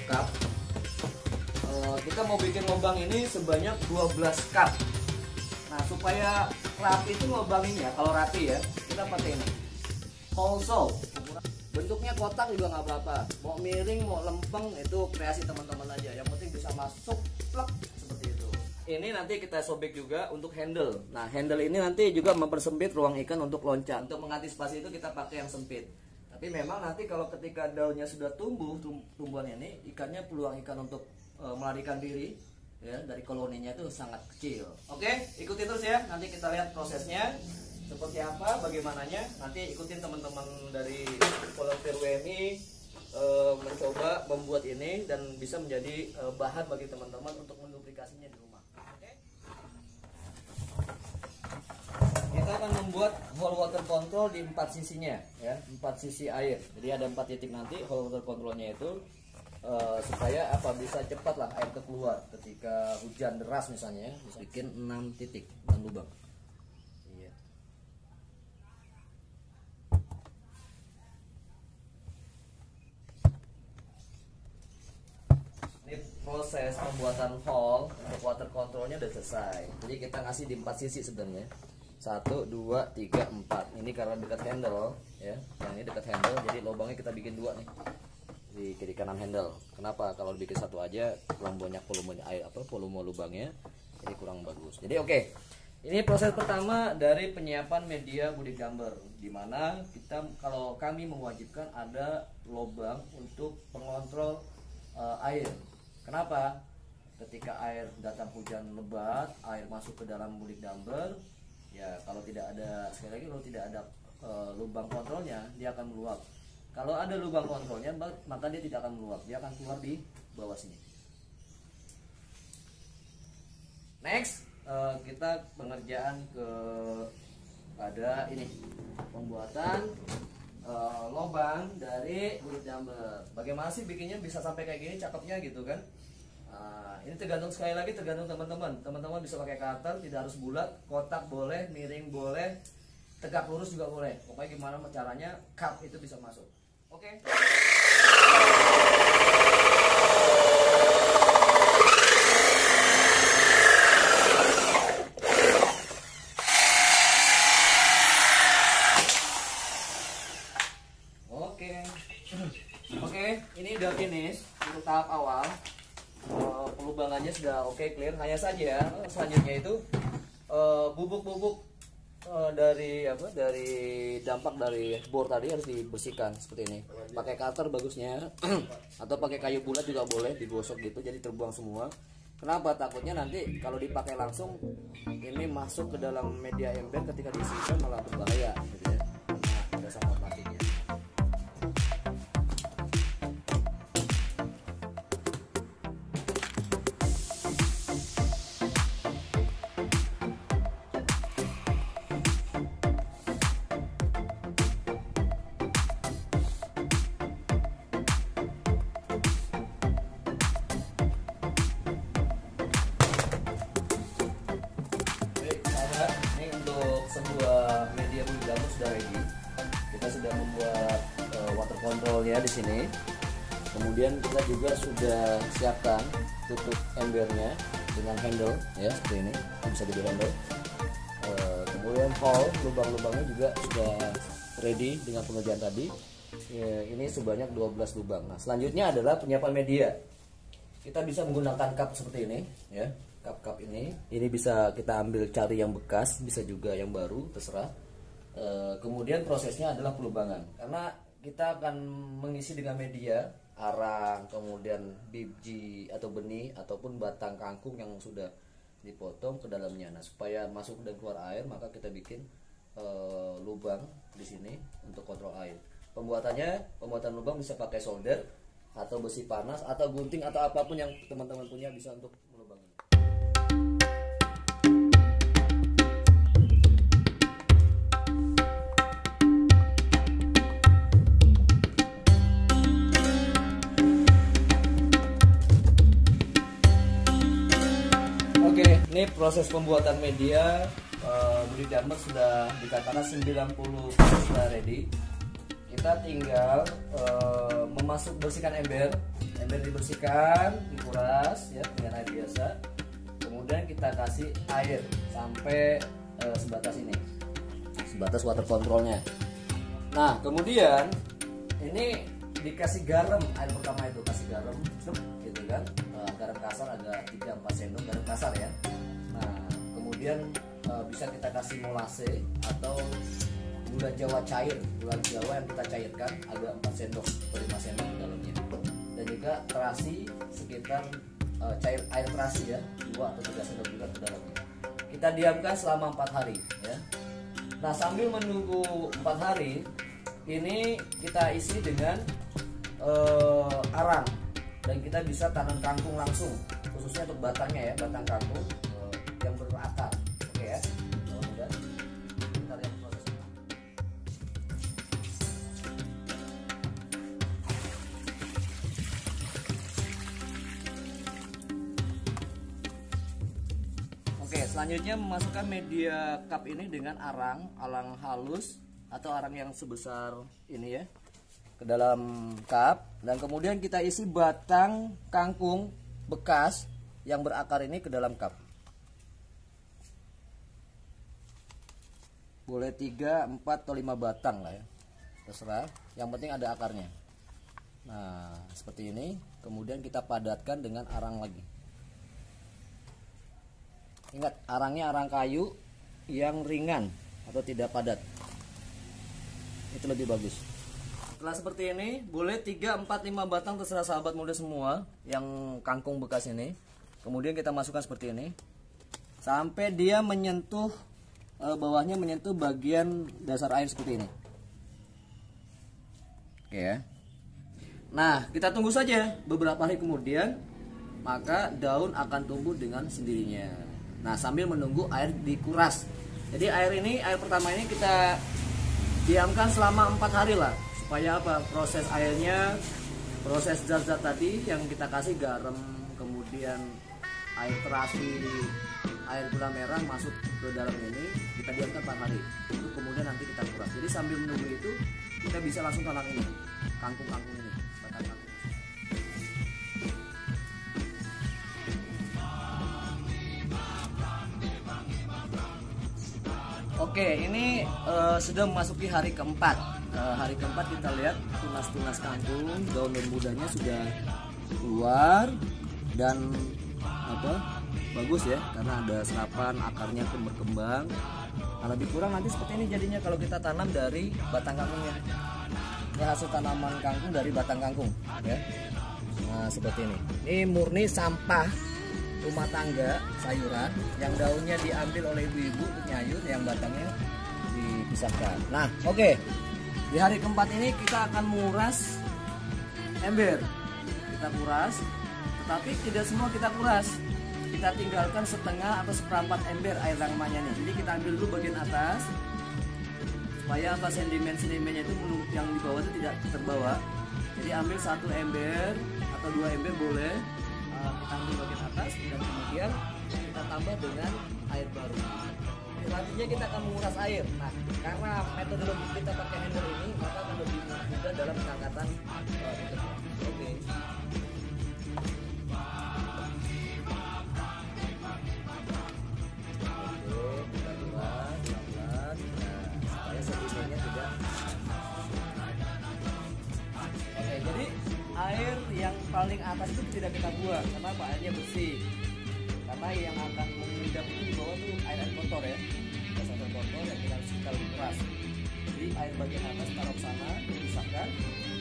cup. Kita mau bikin lubang ini sebanyak 12 cup. Nah, supaya rapi itu lubanginnya, kalau rapi ya, kita pakai ini hole saw. Bentuknya kotak juga nggak apa-apa, mau miring mau lempeng itu kreasi teman-teman aja, yang penting bisa masuk plek seperti itu. Ini nanti kita sobek juga untuk handle. Nah, handle ini nanti juga mempersempit ruang ikan untuk loncat. Untuk mengantisipasi itu kita pakai yang sempit. Tapi memang nanti kalau ketika daunnya sudah tumbuhan ini, ikannya peluang ikan untuk melarikan diri ya dari koloninya itu sangat kecil. Oke, ikuti terus ya. Nanti kita lihat prosesnya seperti apa, bagaimananya. Nanti ikutin teman-teman dari volunteer WMI mencoba membuat ini dan bisa menjadi bahan bagi teman-teman untuk menduplikasinya di rumah. Oke. Kita akan membuat hole water control di 4 sisinya ya, 4 sisi air. Jadi ada 4 titik nanti hole water controlnya itu supaya apa, bisa cepat lah air keluar ketika hujan deras misalnya ya. Bisa bikin 6 titik 6 lubang. Proses pembuatan hole untuk water controlnya udah selesai. Jadi kita ngasih di 4 sisi sebenarnya. 1, 2, 3, 4. Ini karena dekat handle ya. Yang ini dekat handle, jadi lubangnya kita bikin 2 nih. Di kiri kanan handle. Kenapa? Kalau dibikin 1 aja kurang banyak volume air volume lubangnya. Jadi kurang bagus. Jadi oke. Ini proses pertama dari penyiapan media budik gambar, dimana kita kalau kami mewajibkan ada lubang untuk pengontrol air. Kenapa? Ketika air datang hujan lebat, air masuk ke dalam budik dumper, ya kalau tidak ada, sekali lagi kalau tidak ada lubang kontrolnya, dia akan meluap. Kalau ada lubang kontrolnya, maka dia tidak akan meluap, dia akan keluar di bawah sini. Next, kita pengerjaan pada ini, pembuatan lubang dari budik dumper. Bagaimana sih bikinnya bisa sampai kayak gini cakepnya gitu kan? Ini tergantung, sekali lagi tergantung teman-teman. Teman-teman bisa pakai cutter, tidak harus bulat, kotak boleh, miring boleh, tegak lurus juga boleh. Pokoknya gimana caranya cup itu bisa masuk. Oke. Oke, ini udah finish untuk tahap awal. Pelubangannya sudah oke, clear. Hanya saja selanjutnya itu bubuk-bubuk dari dampak dari bor tadi harus dibersihkan seperti ini. Pakai cutter bagusnya atau pakai kayu bulat juga boleh, digosok gitu jadi terbuang semua. Kenapa? Takutnya nanti kalau dipakai langsung ini masuk ke dalam media ember, ketika diisikan malah berbahaya gitu ya, karena ada sampah plastiknya. Sebuah media budik dumper sudah ready. Kita sudah membuat water controlnya di sini. Kemudian kita juga sudah siapkan tutup embernya dengan handle ya, seperti ini, bisa jadi handle. Kemudian hole lubang-lubangnya juga sudah ready dengan pengerjaan tadi. Ini sebanyak 12 lubang. Nah, selanjutnya adalah penyiapan media. Kita bisa menggunakan cup seperti ini ya. Cup ini bisa kita ambil, cari yang bekas, bisa juga yang baru, terserah. Kemudian prosesnya adalah pelubangan, karena kita akan mengisi dengan media arang, kemudian biji atau benih ataupun batang kangkung yang sudah dipotong ke dalamnya. Nah, supaya masuk dan keluar air, maka kita bikin lubang di sini untuk kontrol air. Pembuatan lubang bisa pakai solder atau besi panas atau gunting atau apapun yang teman-teman punya bisa untuk melubangnya. Ini proses pembuatan media budik dumper sudah dikatakan 90% sudah ready. Kita tinggal bersihkan ember Ember dibersihkan, dikuras ya dengan air biasa. Kemudian kita kasih air sampai sebatas ini, sebatas water controlnya. Nah kemudian ini dikasih garam, air pertama itu kasih garam, gitu kan, garam kasar ada 3-4 sendok garam kasar ya. Nah kemudian bisa kita kasih molase atau gula Jawa cair, gula Jawa yang kita cairkan agak 4 sendok atau 5 sendok dalamnya, dan juga terasi sekitar cair air terasi ya 2 atau 3 sendok juga ke dalamnya. Kita diamkan selama 4 hari ya. Nah sambil menunggu 4 hari ini kita isi dengan arang, dan kita bisa tanam kangkung langsung, khususnya untuk batangnya ya, batang kangkung yang berakar. Oke ya, mudah-mudahan kita lihat prosesnya. Oke, selanjutnya memasukkan media cup ini dengan arang halus atau arang yang sebesar ini ya ke dalam cup, dan kemudian kita isi batang kangkung bekas yang berakar ini ke dalam cup. Boleh 3, 4 atau 5 batang lah ya, terserah, yang penting ada akarnya. Nah seperti ini, kemudian kita padatkan dengan arang lagi. Ingat, arangnya arang kayu yang ringan atau tidak padat, itu lebih bagus. Setelah seperti ini, boleh 3, 4, 5 batang, terserah sahabat muda semua yang kangkung bekas ini. Kemudian kita masukkan seperti ini sampai dia menyentuh bawahnya, menyentuh bagian dasar air seperti ini. Oke ya. Nah kita tunggu saja beberapa hari kemudian, maka daun akan tumbuh dengan sendirinya. Nah sambil menunggu air dikuras. Jadi air ini, air pertama ini kita diamkan selama 4 hari lah, supaya apa, proses airnya, proses zat-zat tadi yang kita kasih garam, kemudian air terasi, air gula merah masuk ke dalam ini, kita diamkan 4 hari. Itu kemudian nanti kita kuras. Jadi sambil menunggu itu kita bisa langsung tanam ini, kangkung-kangkung ini, batang kangkung. Oke, ini sudah memasuki hari keempat. Hari keempat kita lihat tunas-tunas kangkung, daun-daun mudanya sudah keluar dan bagus ya, karena ada serapan, akarnya pun berkembang. Nah, lebih kurang nanti seperti ini jadinya kalau kita tanam dari batang kangkungnya. Ini hasil tanaman kangkung dari batang kangkung ya. Nah seperti ini. Ini murni sampah rumah tangga sayuran yang daunnya diambil oleh ibu-ibu untuk nyayur, yang batangnya dipisahkan. Nah oke. Di hari keempat ini kita akan menguras ember. Kita kuras, tetapi tidak semua kita kuras. Kita tinggalkan setengah atau seperempat ember air rangmanya nih. Jadi kita ambil dulu bagian atas, supaya apa, sedimen-sedimennya itu yang di bawah itu tidak terbawa. Jadi ambil 1 ember atau 2 ember boleh, kita ambil bagian atas, dan kemudian kita tambah dengan air baru. Selanjutnya kita akan menguras air. Nah, karena metodologi kita pakai handle ini, maka akan lebih mudah dalam pengangkatan tutupnya. Oke. Kita kuras pelan-pelan, supaya sedimennya tidak. Oke, jadi air yang paling atas itu tidak kita buang, karena airnya bersih. Karena yang akan mengendap itu di bawah itu air kotor ya, air kotor yang kita harus lebih keras. Jadi air bagian atas taruh ke sana, dipisahkan.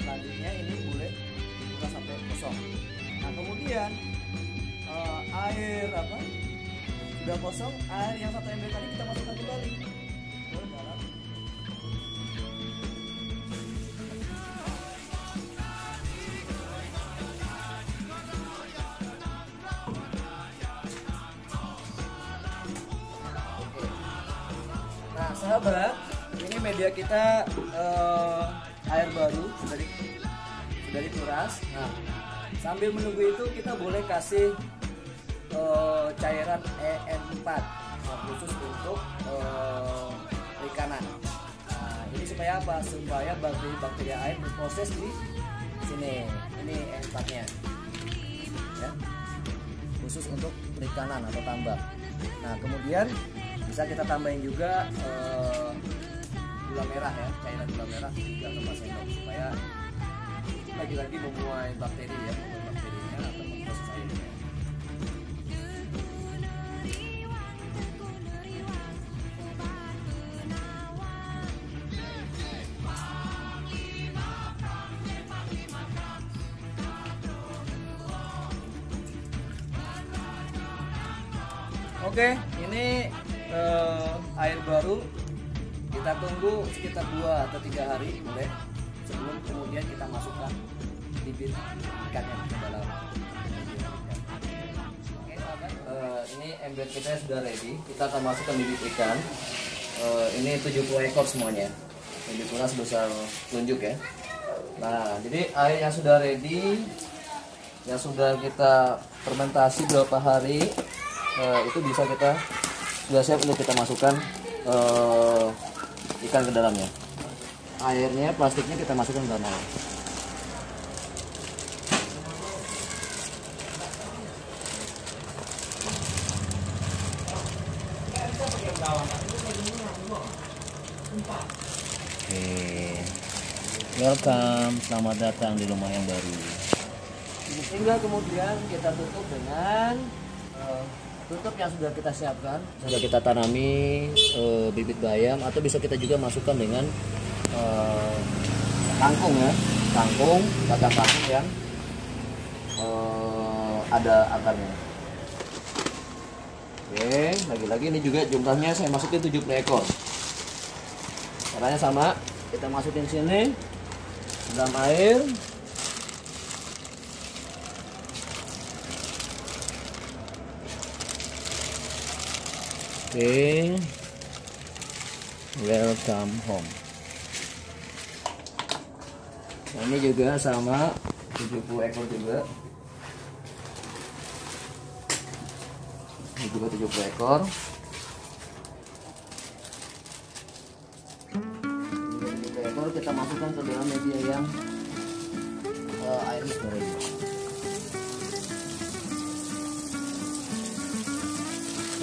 Selanjutnya ini boleh dikuras sampai kosong. Nah kemudian air sudah kosong, air yang 1 ember tadi kita masukkan kembali. Nah sahabat, ini media kita air baru sudah dikuras. Nah sambil menunggu itu kita boleh kasih cairan EN4 khusus untuk perikanan. Nah ini supaya apa? Supaya bakteri-bakteri air berproses di sini. Ini EN4-nya. khusus untuk perikanan atau tambak. Nah kemudian bisa kita tambahin juga gula merah ya, cairan gula merah 3 sendok supaya lagi-lagi memuai bakteri ya, membuat bakterinya atau memproses airnya. Oke, ini air baru kita tunggu sekitar 2 atau 3 hari boleh sebelum kemudian kita masukkan bibit ikannya ke dalam. Oke, ini ember kita sudah ready. Kita akan masukkan bibit ikan. Ini 70 ekor semuanya. Bibit tuna sebesar telunjuk ya. Nah, jadi air yang sudah ready, yang sudah kita fermentasi berapa hari, itu bisa kita sudah siap untuk kita masukkan ikan ke dalamnya. Airnya, plastiknya kita masukkan ke dalam. Oke, welcome, selamat datang di rumah yang baru. Tinggal kemudian kita tutup dengan tutup yang sudah kita siapkan. Sudah kita tanami bibit bayam, atau bisa kita juga masukkan dengan kangkung ya, kangkung yang ada akarnya. Oke, lagi-lagi ini juga jumlahnya saya masukin 70 ekor. Caranya sama, kita masukin sini dalam air. Oke, welcome home. Nah, ini juga sama 70 ekor juga. Ini juga 70 ekor. 70 ekor kita masukkan ke dalam media yang air sudah ready.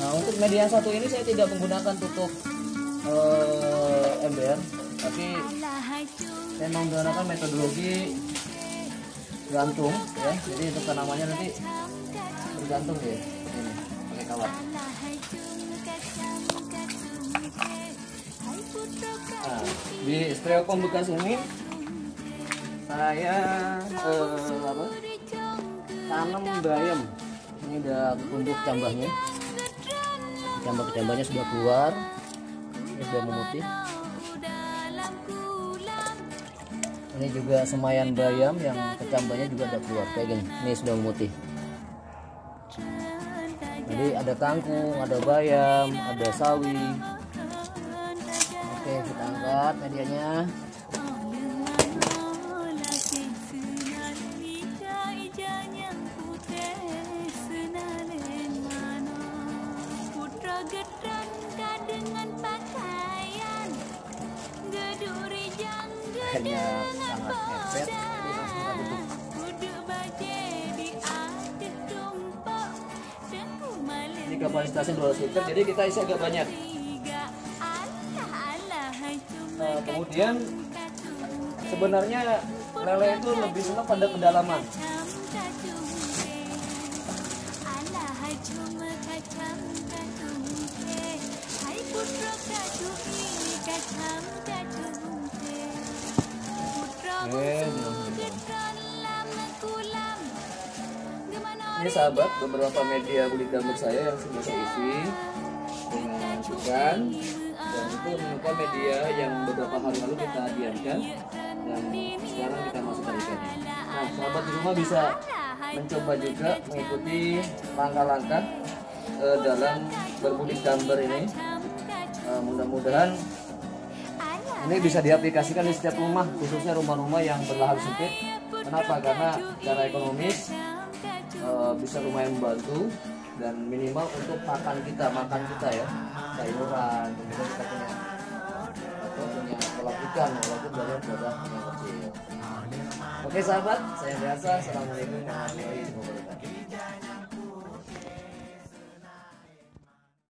Nah, untuk media yang satu ini saya tidak menggunakan tutup ember, tapi saya menggunakan metodologi gantung ya. Jadi untuk tanamannya nanti bergantung ya, ini pakai kawat. Nah, di styrofoam bekas ini saya tanam bayam. Ini udah tumbuh cambahnya. Kecambah-kecambahnya sudah keluar, ini sudah memutih. Ini juga semayan bayam yang kecambahnya juga sudah keluar kayak gini. Ini sudah memutih. Jadi ada kangkung, ada bayam, ada sawi. Oke, kita angkat medianya. Akhirnya sangat mepet, jadi langsung kita tutup. Ini kapasitasnya 200 liter, jadi kita isi agak banyak. Kemudian sebenarnya lele itu lebih senang pada kedalaman. Ini sahabat, beberapa media bulik gambar saya yang sudah saya isi dengan ikan, dan itu merupakan media yang beberapa hari lalu kita diamkan dan sekarang kita masukkan ikannya. Nah, sahabat di rumah bisa mencoba juga mengikuti langkah-langkah dalam berbulik gambar ini. Mudah-mudahan ini bisa diaplikasikan di setiap rumah, khususnya rumah-rumah yang berlahan sempit. Kenapa? Karena secara ekonomis bisa lumayan membantu, dan minimal untuk makan kita ya, sayuran, kemudian kita punya kolam ikan walaupun dari wadah yang kecil. Oke sahabat, saya biasa. Assalamualaikum warahmatullahi wabarakatuh.